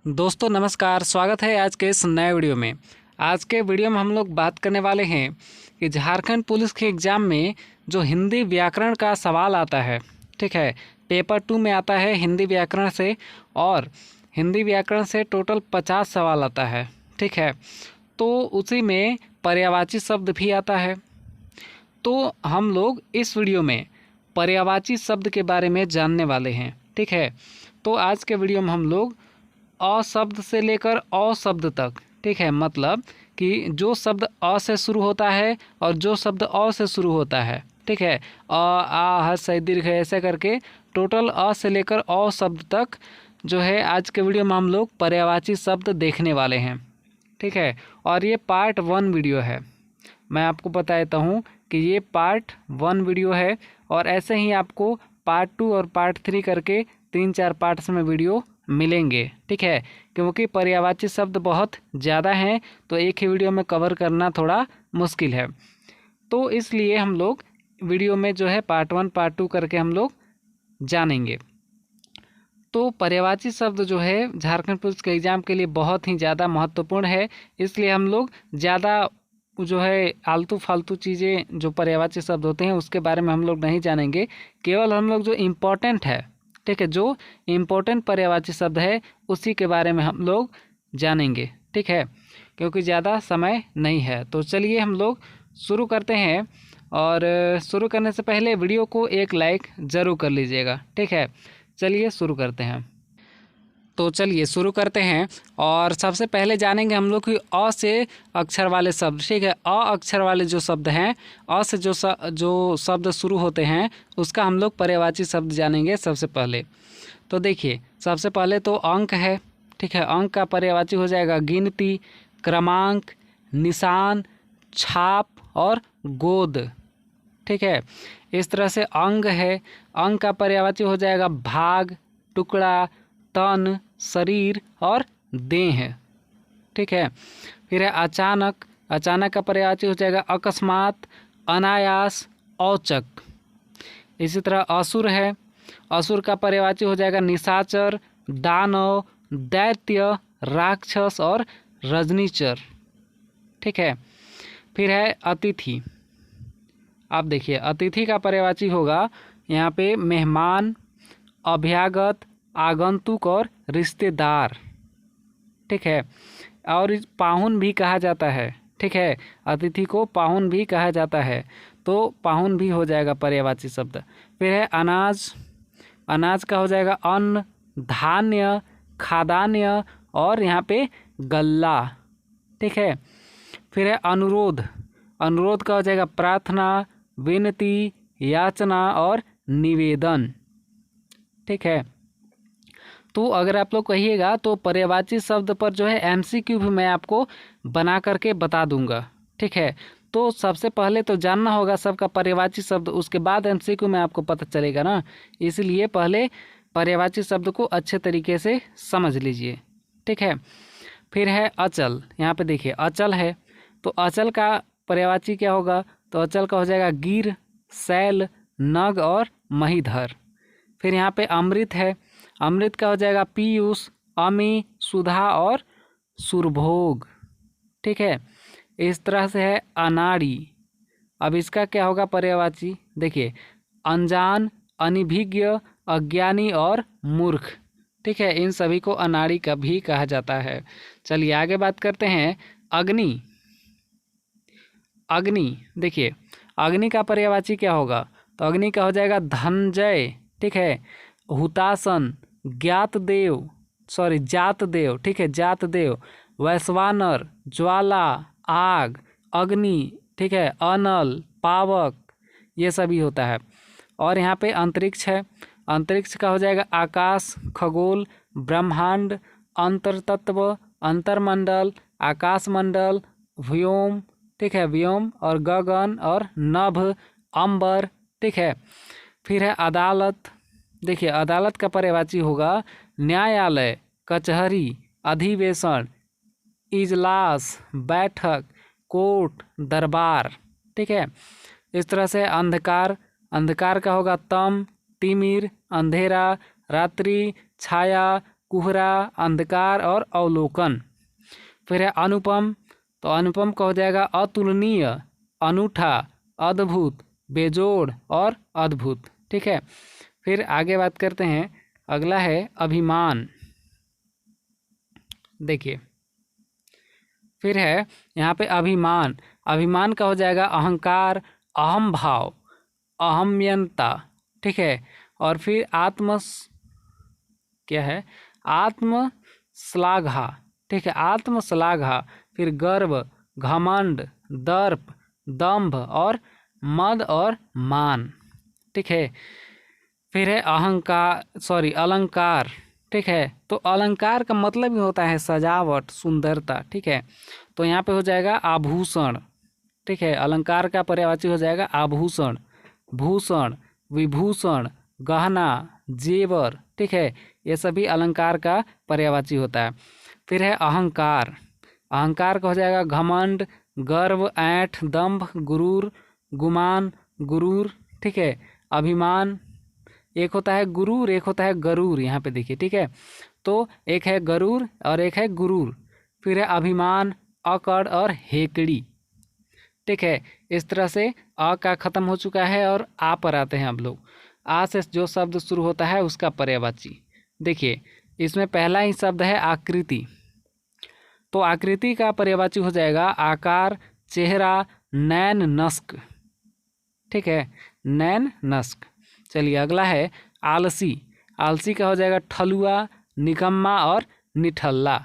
दोस्तों नमस्कार, स्वागत है आज के इस नए वीडियो में। आज के वीडियो में हम लोग बात करने वाले हैं कि झारखंड पुलिस के एग्ज़ाम में जो हिंदी व्याकरण का सवाल आता है, ठीक है, पेपर 2 में आता है हिंदी व्याकरण से, और हिंदी व्याकरण से टोटल 50 सवाल आता है, ठीक है। तो उसी में पर्यायवाची शब्द भी आता है। तो हम लोग इस वीडियो में पर्यायवाची शब्द के बारे में जानने वाले हैं, ठीक है। तो आज के वीडियो में हम लोग अ शब्द से लेकर अ शब्द तक, ठीक है, मतलब कि जो शब्द अ से शुरू होता है और जो शब्द अ से शुरू होता है, ठीक है, अ आ हर्ष ई दीर्घ ऐसे करके टोटल अ से लेकर अ शब्द तक जो है आज के वीडियो में हम लोग पर्यायवाची शब्द देखने वाले हैं, ठीक है। और ये पार्ट 1 वीडियो है। मैं आपको बता देता हूँ कि ये पार्ट 1 वीडियो है, और ऐसे ही आपको पार्ट 2 और पार्ट 3 करके 3-4 पार्ट्स में वीडियो मिलेंगे, ठीक है। क्योंकि पर्यायवाची शब्द बहुत ज़्यादा हैं, तो एक ही वीडियो में कवर करना थोड़ा मुश्किल है। तो इसलिए हम लोग वीडियो में जो है पार्ट 1 पार्ट 2 करके हम लोग जानेंगे। तो पर्यायवाची शब्द जो है झारखंड पुलिस के एग्ज़ाम के लिए बहुत ही ज़्यादा महत्वपूर्ण है, इसलिए हम लोग ज़्यादा जो है आलतू फालतू चीज़ें जो पर्यायवाची शब्द होते हैं उसके बारे में हम लोग नहीं जानेंगे। केवल हम लोग जो इम्पोर्टेंट है, ठीक है, जो इम्पोर्टेंट पर्यायवाची शब्द है उसी के बारे में हम लोग जानेंगे, ठीक है, क्योंकि ज़्यादा समय नहीं है। तो चलिए हम लोग शुरू करते हैं, और शुरू करने से पहले वीडियो को एक लाइक ज़रूर कर लीजिएगा, ठीक है। चलिए शुरू करते हैं। तो चलिए शुरू करते हैं, और सबसे पहले जानेंगे हम लोग कि अ से अक्षर वाले शब्द, ठीक है। अ अक्षर वाले जो शब्द हैं, अ से जो शब्द शुरू होते हैं उसका हम लोग पर्यायवाची शब्द जानेंगे सबसे पहले। तो देखिए, सबसे पहले तो अंक है, ठीक है। अंक का पर्यायवाची हो जाएगा गिनती, क्रमांक, निशान, छाप और गोद, ठीक है। इस तरह से अंग है, अंग का पर्यायवाची हो जाएगा भाग, टुकड़ा, तन, शरीर और देह, ठीक है। फिर है अचानक, अचानक का पर्यायवाची हो जाएगा अकस्मात, अनायास, औचक। इसी तरह असुर है, असुर का पर्यायवाची हो जाएगा निशाचर, दानव, दैत्य, राक्षस और रजनीचर, ठीक है। फिर है अतिथि। आप देखिए, अतिथि का पर्यायवाची होगा यहाँ पे मेहमान, अभ्यागत, आगंतुक और रिश्तेदार, ठीक है। और पाहुन भी कहा जाता है, ठीक है, अतिथि को पाहुन भी कहा जाता है, तो पाहुन भी हो जाएगा पर्यायवाची शब्द। फिर है अनाज, अनाज का हो जाएगा अन्न, धान्य, खाद्यान्न और यहाँ पे गल्ला, ठीक है। फिर है अनुरोध, अनुरोध का हो जाएगा प्रार्थना, विनती, याचना और निवेदन, ठीक है। तो अगर आप लोग कहिएगा तो पर्यायवाची शब्द पर जो है एमसीक्यू भी मैं आपको बना करके बता दूंगा, ठीक है। तो सबसे पहले तो जानना होगा सबका पर्यायवाची शब्द, उसके बाद एमसीक्यू में आपको पता चलेगा ना, इसलिए पहले पर्यायवाची शब्द को अच्छे तरीके से समझ लीजिए, ठीक है। फिर है अचल, यहाँ पे देखिए अचल है, तो अचल का पर्यायवाची क्या होगा, तो अचल का हो जाएगा गिर, शैल, नग और महीधर। फिर यहाँ पे अमृत है, अमृत का हो जाएगा पीयूष, अमी, सुधा और सुरभोग, ठीक है। इस तरह से है अनाड़ी। अब इसका क्या होगा पर्यायवाची, देखिए अनजान, अनभिज्ञ, अज्ञानी और मूर्ख, ठीक है, इन सभी को अनाड़ी का भी कहा जाता है। चलिए आगे बात करते हैं अग्नि। अग्नि, देखिए अग्नि का पर्यायवाची क्या होगा, तो अग्नि का हो जाएगा धनंजय, ठीक है, हुतासन, ज्ञात देव, सॉरी जात देव, ठीक है, जात देव, वैश्वानर, ज्वाला, आग, अग्नि, ठीक है, अनल, पावक, ये सभी होता है। और यहाँ पे अंतरिक्ष है, अंतरिक्ष का हो जाएगा आकाश, खगोल, ब्रह्मांड, अंतरतत्व, अंतरमंडल, आकाशमंडल, व्योम, ठीक है, व्योम और गगन और नभ, अंबर, ठीक है। फिर है अदालत, देखिए अदालत का पर्यायवाची होगा न्यायालय, कचहरी, अधिवेशन, इजलास, बैठक, कोर्ट, दरबार, ठीक है। इस तरह से अंधकार, अंधकार का होगा तम, तिमिर, अंधेरा, रात्रि, छाया, कुहरा, अंधकार और अवलोकन। फिर है अनुपम, तो अनुपम का हो जाएगा अतुलनीय, अनूठा, अद्भुत, बेजोड़ और अद्भुत। ठीक है, फिर आगे बात करते हैं, अगला है अभिमान। देखिए फिर है यहाँ पे अभिमान, अभिमान का हो जाएगा अहंकार, अहम भाव, अहम्यंता। ठीक है, और फिर क्या है, आत्मश्लाघा। ठीक है, आत्मश्लाघा। फिर गर्व, घमंड, दर्प, दंभ और मद और मान। ठीक है, फिर है अलंकार। ठीक है, तो अलंकार का मतलब ही होता है सजावट, सुंदरता। ठीक है, तो यहाँ पे हो जाएगा आभूषण। ठीक है, अलंकार का पर्यायवाची हो जाएगा आभूषण, भूषण, विभूषण, गहना, जेवर। ठीक है, ये सभी अलंकार का पर्यायवाची होता है। फिर है अहंकार, अहंकार का हो जाएगा घमंड, गर्व, ऐंठ, दंभ, गुरूर, गुमान, गुरूर। ठीक है, अभिमान, एक होता है गुरूर, एक होता है गरूर, यहाँ पे देखिए। ठीक है, तो एक है गरूर और एक है गुरूर। फिर है अभिमान, अकड़ और हेकड़ी। ठीक है, इस तरह से अ का खत्म हो चुका है और आ पर आते हैं अब लोग। आ से जो शब्द शुरू होता है उसका पर्यायवाची। देखिए इसमें पहला ही शब्द है आकृति, तो आकृति का पर्यायवाची हो जाएगा आकार, चेहरा, नैन, नस्क। ठीक है, नैन, नस्क। चलिए अगला है आलसी, आलसी का हो जाएगा ठलुआ, निकम्मा और निठल्ला।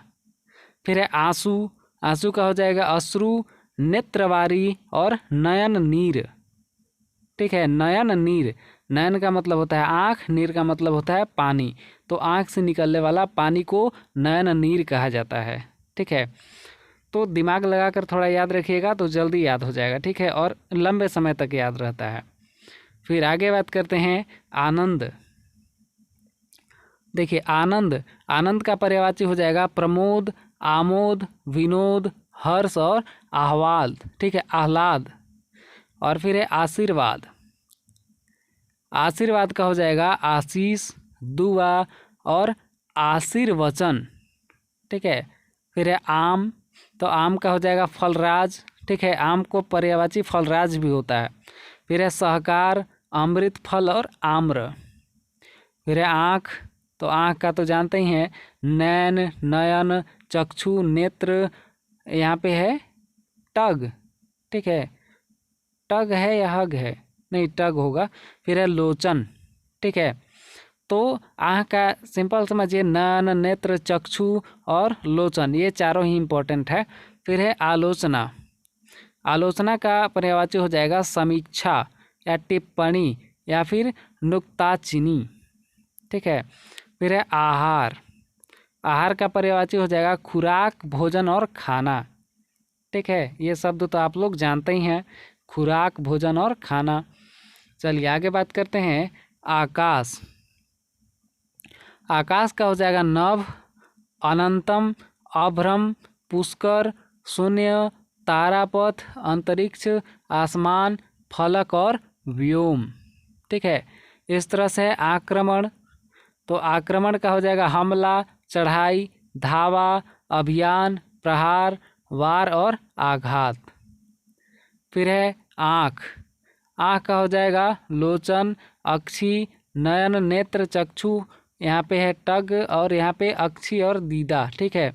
फिर है आंसू, आंसू का हो जाएगा अश्रु, नेत्रवारी और नयन नीर। ठीक है, नयन नीर, नयन का मतलब होता है आँख, नीर का मतलब होता है पानी, तो आँख से निकलने वाला पानी को नयन नीर कहा जाता है। ठीक है, तो दिमाग लगाकर थोड़ा याद रखिएगा तो जल्दी याद हो जाएगा। ठीक है, और लंबे समय तक याद रहता है। फिर आगे बात करते हैं आनंद। देखिए आनंद, आनंद का पर्यायवाची हो जाएगा प्रमोद, आमोद, विनोद, हर्ष और आह्लाद। ठीक है, आह्लाद। और फिर है आशीर्वाद, आशीर्वाद का हो जाएगा आशीष, दुआ और आशीर्वचन। ठीक है, फिर है आम, तो आम का हो जाएगा फलराज। ठीक है, आम को पर्यायवाची फलराज भी होता है। फिर है सहकार, अमृत फल और आम्र। फिर है आँख, तो आँख का तो जानते ही हैं नैन, नयन, चक्षु, नेत्र। यहाँ पे है टग। ठीक है, टग है या हग है, नहीं टग होगा। फिर है लोचन। ठीक है, तो आँख का सिंपल समझिए नयन, नेत्र, चक्षु और लोचन, ये चारों ही इम्पोर्टेंट है। फिर है आलोचना, आलोचना का पर्यायवाची हो जाएगा समीक्षा या टिप्पणी या फिर नुक्ताचीनी। ठीक है, फिर है आहार, आहार का पर्यायवाची हो जाएगा खुराक, भोजन और खाना। ठीक है, ये शब्द तो आप लोग जानते ही हैं, खुराक, भोजन और खाना। चलिए आगे बात करते हैं आकाश, आकाश का हो जाएगा नभ, अनंतम, अभ्रम, पुष्कर, शून्य, तारापथ, अंतरिक्ष, आसमान, फलक और व्योम। ठीक है, इस तरह से आक्रमण, तो आक्रमण का हो जाएगा हमला, चढ़ाई, धावा, अभियान, प्रहार, वार और आघात। फिर है आँख, आँख का हो जाएगा लोचन, अक्षी, नयन, नेत्र, चक्षु। यहाँ पे है टग और यहाँ पे अक्षी और दीदा। ठीक है,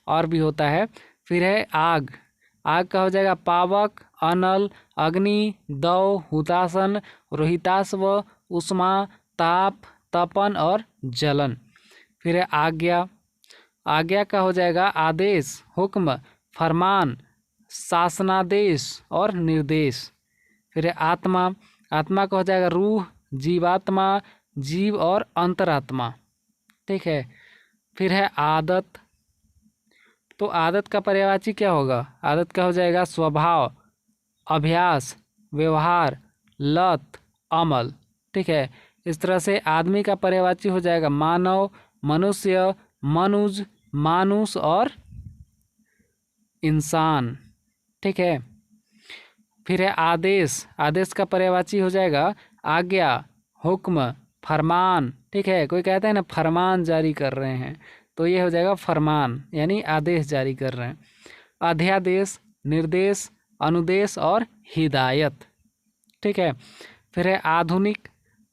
और भी होता है। फिर है आग, आग का हो जाएगा पावक, अनल, अग्नि, दौ, हुतासन, रोहिताश्व, उष्मा, ताप, तपन और जलन। फिर है आज्ञा, आज्ञा का हो जाएगा आदेश, हुक्म, फरमान, शासनादेश और निर्देश। फिर है आत्मा, आत्मा का हो जाएगा रूह, जीवात्मा, जीव और अंतरात्मा। ठीक है, फिर है आदत, तो आदत का पर्यायवाची क्या होगा, आदत का हो जाएगा स्वभाव, अभ्यास, व्यवहार, लत, अमल। ठीक है, इस तरह से आदमी का पर्यायवाची हो जाएगा मानव, मनुष्य, मनुज, मानुष और इंसान। ठीक है, फिर है आदेश, आदेश का पर्यायवाची हो जाएगा आज्ञा, हुक्म, फरमान। ठीक है, कोई कहता है ना फरमान जारी कर रहे हैं, तो ये हो जाएगा फरमान, यानी आदेश जारी कर रहे हैं। अध्यादेश, निर्देश, अनुदेश और हिदायत। ठीक है। फिर है आधुनिक।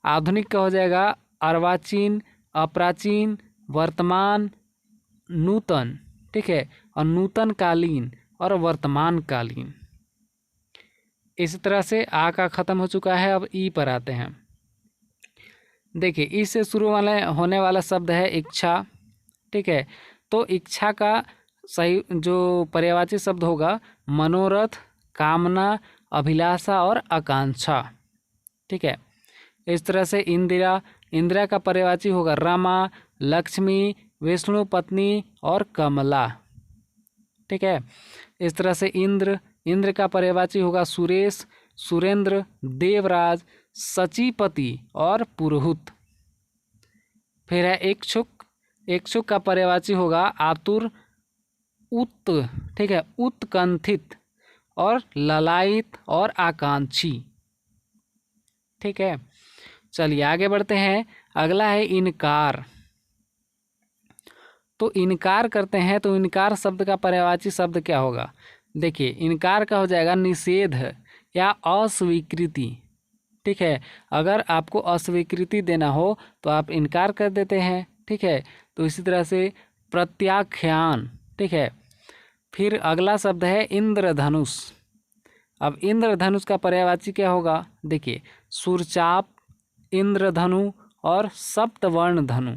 आधुनिक का हो जाएगा अर्वाचीन, अप्राचीन, वर्तमान, नूतन। ठीक है। और नूतन कालीन और वर्तमान कालीन। इसी तरह से आ का ख़त्म हो चुका है। अब ई पर आते हैं। देखिए, ई से शुरू वाले होने वाला शब्द है इच्छा। ठीक है। तो इच्छा का सही जो पर्यायवाची शब्द होगा मनोरथ, कामना, अभिलाषा और आकांक्षा। ठीक है। इस तरह से इंदिरा। इंदिरा का पर्यायवाची होगा रमा, लक्ष्मी, विष्णु पत्नी और कमला। ठीक है। इस तरह से इंद्र। इंद्र का पर्यायवाची होगा सुरेश, सुरेंद्र, देवराज, सचिपति और पुरोहित। फिर है इच्छुक। इच्छुक का पर्यायवाची होगा आतुर, उत। ठीक है। उत्कंठित और ललायित और आकांक्षी। ठीक है। चलिए आगे बढ़ते हैं। अगला है इनकार। तो इनकार करते हैं, तो इनकार शब्द का पर्यायवाची शब्द क्या होगा? देखिए, इनकार का हो जाएगा निषेध या अस्वीकृति। ठीक है। अगर आपको अस्वीकृति देना हो तो आप इनकार कर देते हैं। ठीक है। तो इसी तरह से प्रत्याख्यान। ठीक है। फिर अगला शब्द है इंद्रधनुष। अब इंद्रधनुष का पर्यायवाची क्या होगा? देखिए, सुरचाप, इंद्रधनु और सप्तवर्ण धनु।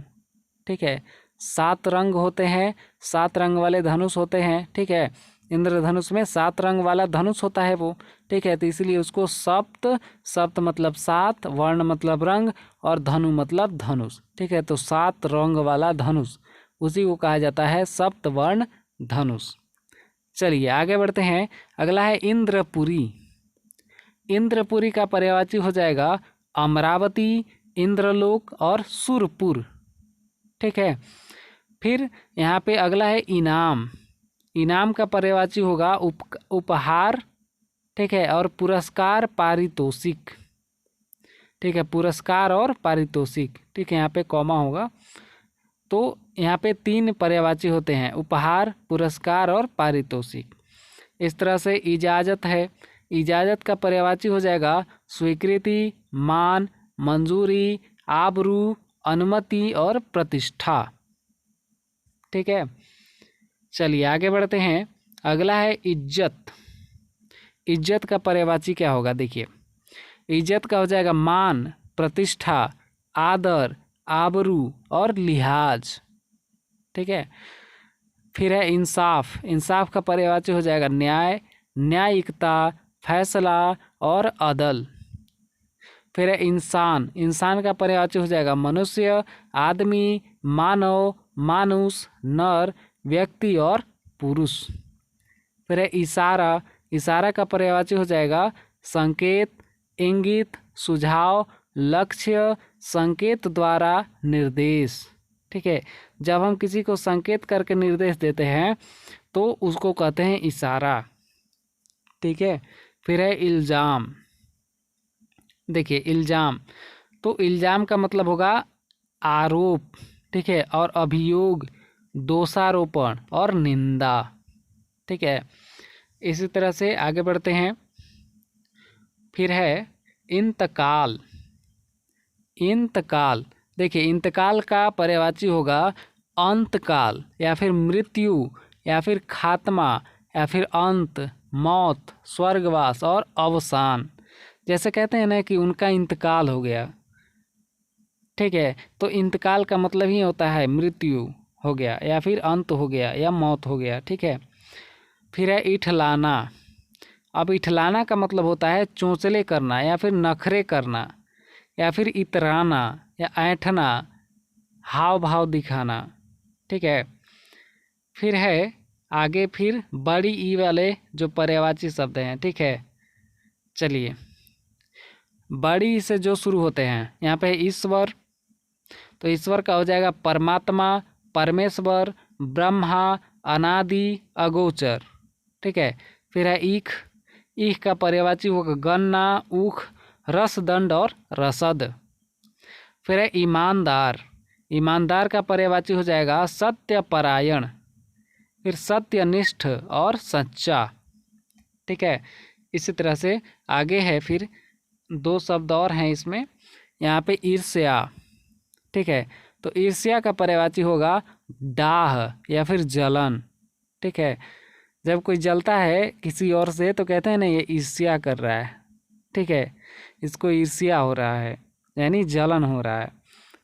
ठीक है। 7 रंग होते हैं, 7 रंग वाले धनुष होते हैं। ठीक है। इंद्रधनुष में 7 रंग वाला धनुष होता है वो। ठीक है। तो इसलिए उसको सप्त मतलब 7, वर्ण मतलब रंग और धनु मतलब धनुष। ठीक है। तो 7 रंग वाला धनुष, उसी को कहा जाता है सप्तवर्ण धनुष। चलिए आगे बढ़ते हैं। अगला है इंद्रपुरी। इंद्रपुरी का पर्यायवाची हो जाएगा अमरावती, इंद्रलोक और सुरपुर। ठीक है। फिर यहाँ पे अगला है इनाम। इनाम का पर्यायवाची होगा उपहार। ठीक है। और पुरस्कार, पारितोषिक। ठीक है। पुरस्कार और पारितोषिक। ठीक है। यहाँ पे कॉमा होगा। तो यहाँ पे 3 पर्यायवाची होते हैं, उपहार, पुरस्कार और पारितोषिक। इस तरह से इजाज़त है। इजाज़त का पर्यायवाची हो जाएगा स्वीकृति, मान, मंजूरी, आबरू, अनुमति और प्रतिष्ठा। ठीक है। चलिए आगे बढ़ते हैं। अगला है इज्जत। इज्जत का पर्यायवाची क्या होगा? देखिए, इज्जत का हो जाएगा मान, प्रतिष्ठा, आदर, आबरू और लिहाज। ठीक है। फिर है इंसाफ। इंसाफ का पर्यायवाची हो जाएगा न्याय, न्यायिकता, फैसला और अदल। फिर है इंसान। इंसान का पर्यायवाची हो जाएगा मनुष्य, आदमी, मानव, मानुष, नर, व्यक्ति और पुरुष। फिर है इशारा। इशारा का पर्यायवाची हो जाएगा संकेत, इंगित, सुझाव, लक्ष्य, संकेत द्वारा निर्देश। ठीक है। जब हम किसी को संकेत करके निर्देश देते हैं तो उसको कहते हैं इशारा। ठीक है। फिर है इल्ज़ाम। देखिए, इल्ज़ाम, तो इल्ज़ाम का मतलब होगा आरोप। ठीक है। और अभियोग, दोषारोपण और निंदा। ठीक है। इसी तरह से आगे बढ़ते हैं। फिर है इंतकाल। इंतकाल। देखिए, इंतकाल का पर्यायवाची होगा अंतकाल या फिर मृत्यु या फिर खात्मा या फिर अंत, मौत, स्वर्गवास और अवसान। जैसे कहते हैं ना कि उनका इंतकाल हो गया। ठीक है। तो इंतकाल का मतलब ही होता है मृत्यु हो गया या फिर अंत हो गया या मौत हो गया। ठीक है। फिर है इठलाना। अब इठलाना का मतलब होता है चोंचले करना या फिर नखरे करना या फिर इतराना या ऐंठना, हाव भाव दिखाना। ठीक है। फिर है आगे फिर बड़ी ई वाले जो पर्यायवाची शब्द हैं। ठीक है। चलिए, बड़ी से जो शुरू होते हैं, यहाँ पे ईश्वर। तो ईश्वर का हो जाएगा परमात्मा, परमेश्वर, ब्रह्मा, अनादि, अगोचर। ठीक है। फिर है ईख। ईख का पर्यायवाची होगा गन्ना, ऊख, रसदंड और रसद। फिर है ईमानदार। ईमानदार का पर्यायवाची हो जाएगा सत्यपरायण, फिर सत्यनिष्ठ और सच्चा। ठीक है, इसी तरह से आगे है, फिर 2 शब्द और हैं इसमें, यहाँ पे ईर्ष्या। ठीक है, तो ईर्ष्या का पर्यायवाची होगा डाह या फिर जलन। ठीक है, जब कोई जलता है किसी और से तो कहते हैं ना ये ईर्ष्या कर रहा है। ठीक है, इसको ईर्ष्या हो रहा है, यानी जलन हो रहा है।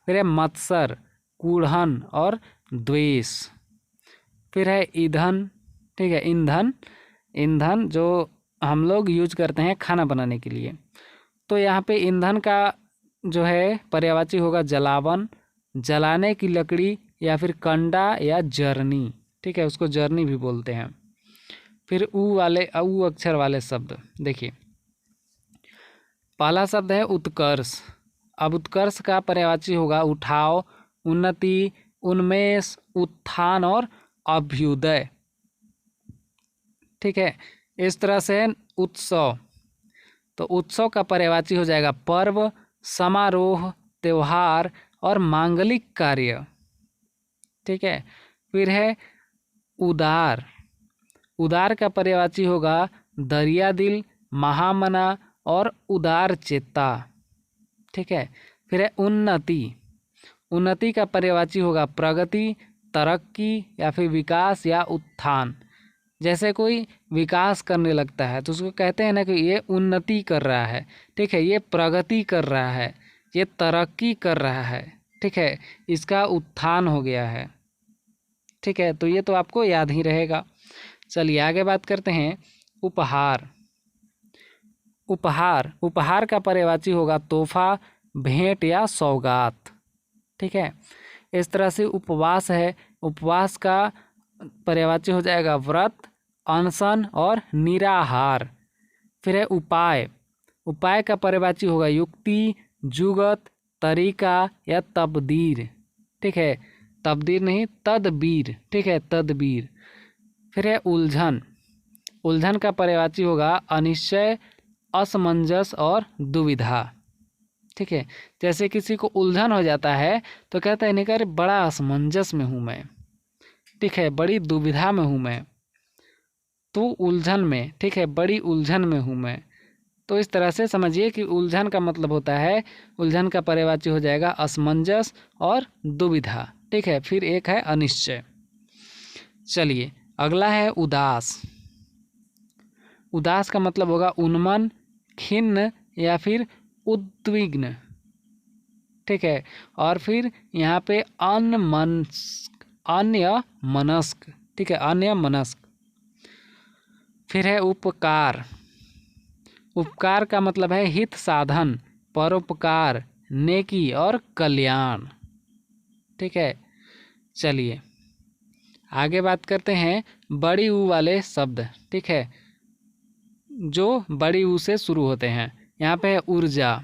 फिर है मत्सर, कूढ़न और द्वेष। फिर है ईंधन। ठीक है, ईंधन, ईंधन जो हम लोग यूज करते हैं खाना बनाने के लिए। तो यहाँ पे ईंधन का जो है पर्यायवाची होगा जलावन, जलाने की लकड़ी या फिर कंडा या जरनी। ठीक है, उसको जरनी भी बोलते हैं। फिर ऊ अक्षर वाले शब्द देखिए, पहला शब्द है उत्कर्ष। अब उत्कर्ष का पर्यायवाची होगा उठाव, उन्नति, उन्मेष, उत्थान और अभ्युदय। ठीक है, इस तरह से उत्सव, तो उत्सव का पर्यायवाची हो जाएगा पर्व, समारोह, त्योहार और मांगलिक कार्य। ठीक है, फिर है उदार। उदार का पर्यायवाची होगा दरिया दिल, महामना और उदार चेता। ठीक है, फिर है उन्नति। उन्नति का पर्यायवाची होगा प्रगति, तरक्की या फिर विकास या उत्थान। जैसे कोई विकास करने लगता है तो उसको कहते हैं ना कि ये उन्नति कर रहा है। ठीक है, ये प्रगति कर रहा है, ये तरक्की कर रहा है। ठीक है, इसका उत्थान हो गया है। ठीक है, तो ये तो आपको याद ही रहेगा। चलिए आगे बात करते हैं उपहार। उपहार, उपहार का पर्यायवाची होगा तोहफा, भेंट या सौगात। ठीक है, इस तरह से उपवास है, उपवास का पर्यायवाची हो जाएगा व्रत, अनशन और निराहार। फिर है उपाय। उपाय का पर्यायवाची होगा युक्ति, जुगत, तरीका या तबदीर। ठीक है, तबदीर नहीं तदबीर। ठीक है, तदबीर। फिर है उलझन। उलझन का पर्यायवाची होगा अनिश्चय, असमंजस और दुविधा। ठीक है, जैसे किसी को उलझन हो जाता है तो कहता है नहीं कर बड़ा असमंजस में हूँ मैं। ठीक है, बड़ी दुविधा में हूँ मैं, तो उलझन में। ठीक है, बड़ी उलझन में हूँ मैं। तो इस तरह से समझिए कि उलझन का मतलब होता है, उलझन का पर्यायवाची हो जाएगा असमंजस और दुविधा। ठीक है, फिर एक है अनिश्चय। चलिए अगला है उदास। उदास का मतलब होगा उन्मन, खिन्न या फिर उद्विग्न। ठीक है, और फिर यहाँ पे अन्यमनस्क। ठीक है, अन्यमनस्क। फिर है उपकार। उपकार का मतलब है हित साधन, परोपकार, नेकी और कल्याण। ठीक है, चलिए आगे बात करते हैं बड़ी ऊ वाले शब्द। ठीक है, जो बड़ी ऊ से शुरू होते हैं। यहाँ पे है ऊर्जा।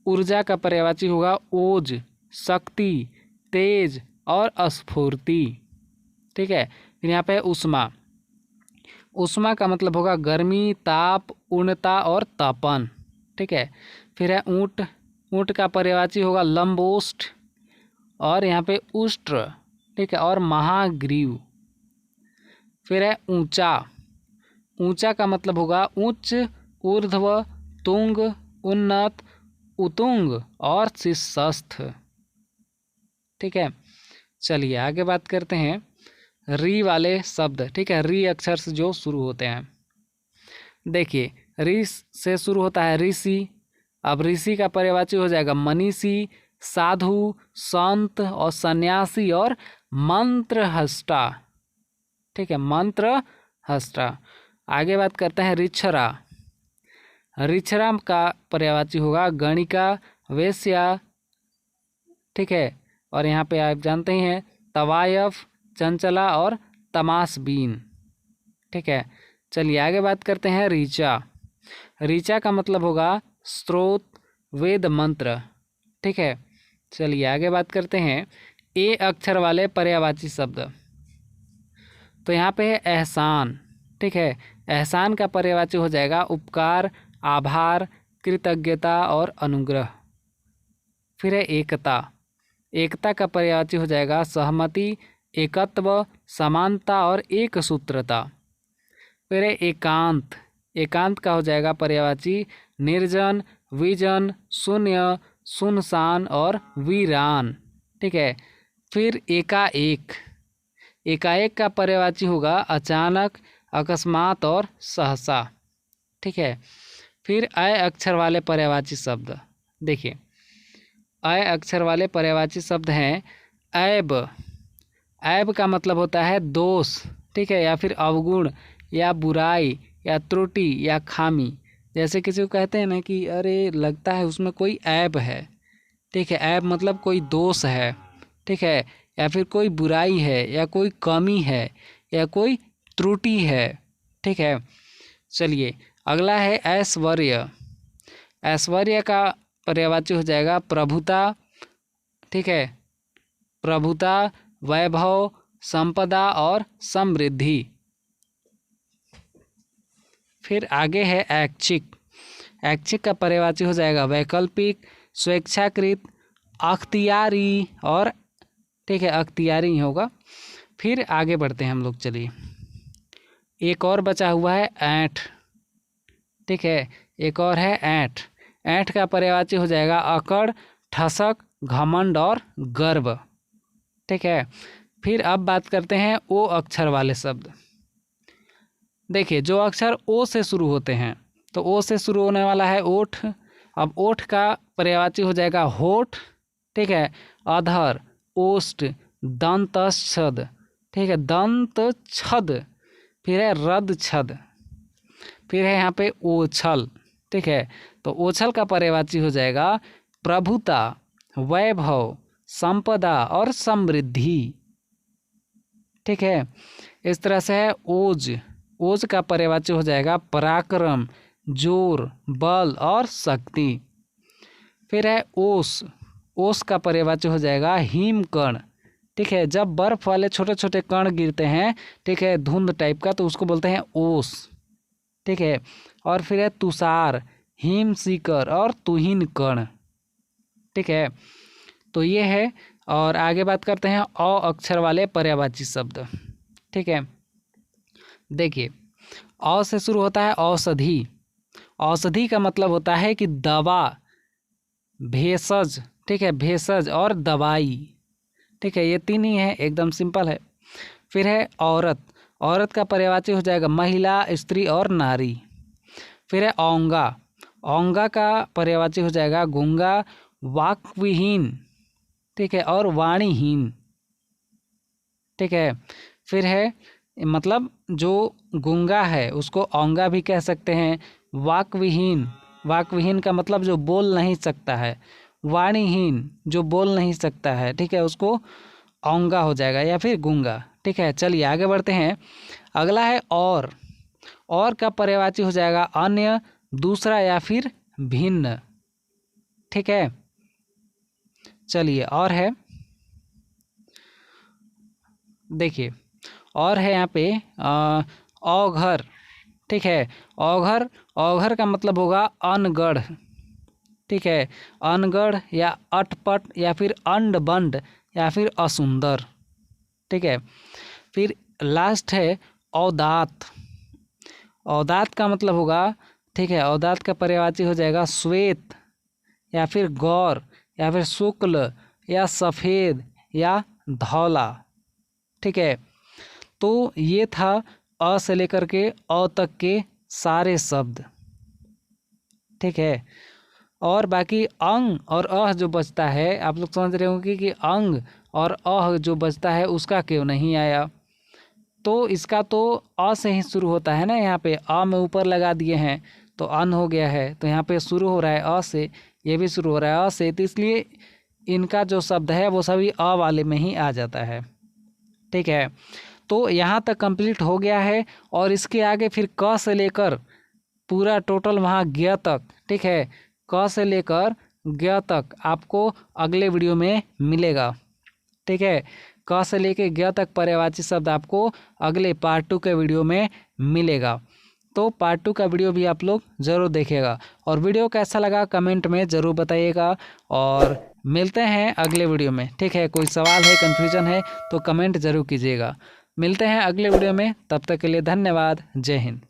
ऊर्जा का पर्यायवाची होगा ओज, शक्ति, तेज और स्फूर्ति। ठीक है, फिर यहाँ पे है उष्मा। उष्मा का मतलब होगा गर्मी, ताप, उष्णता और तापन। ठीक है, फिर है ऊंट। ऊंट का पर्यायवाची होगा लंबोष्ठ और यहाँ पे उष्ट्र। ठीक है, और महाग्रीव। फिर है ऊंचा। ऊंचा का मतलब होगा उच्च, ऊर्ध्व, तुंग, उन्नत, उतुंग और शीर्षस्थ। ठीक है, चलिए आगे बात करते हैं री वाले शब्द। ठीक है, री अक्षर से जो शुरू होते हैं। देखिए री से शुरू होता है ऋषि। अब ऋषि का पर्यायवाची हो जाएगा मनीषी, साधु, संत और सन्यासी और मंत्रहष्टा। ठीक है, मंत्रहष्टा। आगे बात करते हैं ऋक्षरा। ऋक्षरा का पर्यायवाची होगा गणिका, वेश्या। ठीक है, और यहाँ पे आप जानते ही हैं तवायफ, चंचला और तमाशबीन। ठीक है, चलिए आगे बात करते हैं ऋचा। ऋचा का मतलब होगा स्रोत, वेद मंत्र। ठीक है, चलिए आगे बात करते हैं ए अक्षर वाले पर्यायवाची शब्द। तो यहाँ पे है एहसान। ठीक है, एहसान का पर्यायवाची हो जाएगा उपकार, आभार, कृतज्ञता और अनुग्रह। फिर है एकता। एकता का पर्यायवाची हो जाएगा सहमति, एकत्व, समानता और एक सूत्रता। फिर है एकांत, एकांत का हो जाएगा पर्यायवाची निर्जन, विजन, शून्य, सुनसान और वीरान। ठीक है। फिर एकाएक, एकाएक का पर्यायवाची होगा अचानक, अकस्मात और सहसा। ठीक है। फिर अ अक्षर वाले पर्यायवाची शब्द देखिए, अ अक्षर वाले पर्यायवाची शब्द हैं ऐब। ऐब का मतलब होता है दोष, ठीक है, या फिर अवगुण या बुराई या त्रुटि या खामी। जैसे किसी को कहते हैं ना कि अरे लगता है उसमें कोई ऐब है। ठीक है। ऐब मतलब कोई दोष है, ठीक है, या फिर कोई बुराई है या कोई कमी है या कोई त्रुटि है। ठीक है। चलिए अगला है ऐश्वर्य। ऐश्वर्य का पर्यायवाची हो जाएगा प्रभुता। ठीक है। प्रभुता, वैभव, संपदा और समृद्धि। फिर आगे है ऐच्छिक। ऐच्छिक का पर्यायवाची हो जाएगा वैकल्पिक, स्वेच्छाकृत, अख्तियारी और ठीक है अख्तियारी होगा। फिर आगे बढ़ते हैं हम लोग। चलिए एक और बचा हुआ है ऐंठ। ठीक है। एक और है ऐंठ। ऐंठ का पर्यायवाची हो जाएगा अकड़, ठसक, घमंड और गर्व। ठीक है। फिर अब बात करते हैं ओ अक्षर वाले शब्द। देखिए जो अक्षर ओ से शुरू होते हैं तो ओ से शुरू होने वाला है ओठ। अब ओठ का पर्यायवाची हो जाएगा होठ। ठीक है। अधर, ओष्ठ, दंतच्छद। ठीक है। दंत छद। फिर है रद छद। फिर है यहाँ पे ओछल। ठीक है। तो ओछल का पर्यायवाची हो जाएगा प्रभुता, वैभव, संपदा और समृद्धि। ठीक है। इस तरह से है ओज। ओज का पर्यायवाची हो जाएगा पराक्रम, जोर, बल और शक्ति। फिर है ओस। ओस का पर्यायवाची हो जाएगा हिमकण। ठीक है। जब बर्फ वाले छोटे छोटे कण गिरते हैं, ठीक है, धुंध टाइप का, तो उसको बोलते हैं ओस। ठीक है। और फिर है तुषार, हिम शिखर और तुहिन कण। ठीक है। तो ये है। और आगे बात करते हैं अ अक्षर वाले पर्यायवाची शब्द। ठीक है। देखिए अ से शुरू होता है औषधि। औषधि का मतलब होता है कि दवा, भेषज। ठीक है। भेषज और दवाई। ठीक है। ये तीन ही है, एकदम सिंपल है। फिर है औरत। औरत का पर्यायवाची हो जाएगा महिला, स्त्री और नारी। फिर है औंगा। औंगा का पर्यायवाची हो जाएगा गूंगा, वाक्विहीन। ठीक है। और वाणीहीन। ठीक है। फिर है मतलब जो गूंगा है उसको औंगा भी कह सकते हैं। वाक्विहीन, वाक्विहीन का मतलब जो बोल नहीं सकता है। वाणीहीन जो बोल नहीं सकता है, ठीक है, उसको औंगा हो जाएगा या फिर गूंगा। ठीक है। चलिए आगे बढ़ते हैं। अगला है और का पर्यायवाची हो जाएगा अन्य, दूसरा या फिर भिन्न। ठीक है। चलिए और है, देखिए और है यहाँ पे औघर। ठीक है। औघर, औघर का मतलब होगा अनगढ़। ठीक है। अनगढ़ या अटपट या फिर अंड-बंड या फिर असुंदर। ठीक है। फिर लास्ट है औदात। औदात का मतलब होगा, ठीक है, औदात का पर्यायवाची हो जाएगा श्वेत या फिर गौर या फिर शुक्ल या सफ़ेद या धौला। ठीक है। तो ये था अ से लेकर के अ तक के सारे शब्द। ठीक है। और बाकी अंग और अह जो बचता है, आप लोग समझ रहे होंगे कि अंग और अह जो बचता है उसका क्यों नहीं आया। तो इसका तो अ से ही शुरू होता है ना, यहाँ पे अ में ऊपर लगा दिए हैं तो अन हो गया है। तो यहाँ पे शुरू हो रहा है अ से, ये भी शुरू हो रहा है अ से, तो इसलिए इनका जो शब्द है वो सभी अ वाले में ही आ जाता है। ठीक है। तो यहाँ तक कंप्लीट हो गया है। और इसके आगे फिर क से लेकर पूरा टोटल वहाँ ज्ञ तक, ठीक है, क से लेकर ज्ञ तक आपको अगले वीडियो में मिलेगा। ठीक है। क से लेकर ज्ञ तक पर्यायवाची शब्द आपको अगले पार्ट 2 के वीडियो में मिलेगा। तो पार्ट 2 का वीडियो भी आप लोग ज़रूर देखिएगा। और वीडियो कैसा लगा कमेंट में ज़रूर बताइएगा। और मिलते हैं अगले वीडियो में, ठीक है। कोई सवाल है, कन्फ्यूजन है तो कमेंट ज़रूर कीजिएगा। मिलते हैं अगले वीडियो में, तब तक के लिए धन्यवाद। जय हिंद।